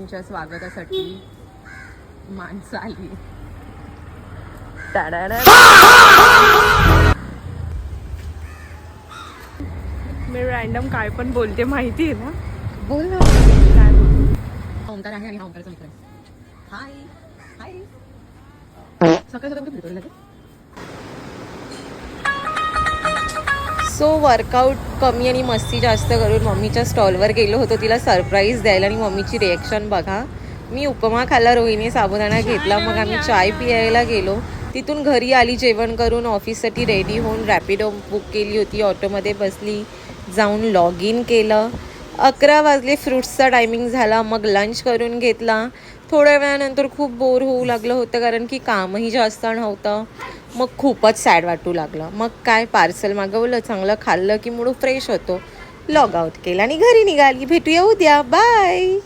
मम्मीच्या स्वागतासाठी माणसं आली. मी रॅन्डम काय पण बोलते माहिती आहे ना. बोल ना. काय बोलते? ओंकार आहे आणि हा ओंकारचा मित्र आहे. हाय हाय. सकाळी सकाळी कुठे फिरतोय लगेच? सो वर्कआउट कमी आणि मस्ती जास्त करून मम्मीच्या स्टॉलवर गेलो होतो तिला सरप्राईज द्यायला आणि मम्मीची रिॲक्शन बघा. मी उपमा खाल्ला, रोहिणी साबुदाणा घेतला, मग आम्ही चाय पियायला गेलो. तिथून घरी आली, जेवण करून ऑफिससाठी रेडी होऊन रॅपिडो बुक केली होती, ऑटोमध्ये बसली, जाऊन लॉग इन केलं. 11 वाजले, फ्रुट्सचा टायमिंग झाला, मग लंच करून घेतला. थोड्या वेळानंतर खूप बोर होऊ लागलं होतं कारण की कामही जास्त नव्हतं. मग खूपच सॅड वाटू लागलं. मग काय पार्सल मागवलं, चांगलं खाल्लं की मूड फ्रेश होतो. लॉग आउट केलं आणि घरी निघाली. भेटूया उद्या, बाय.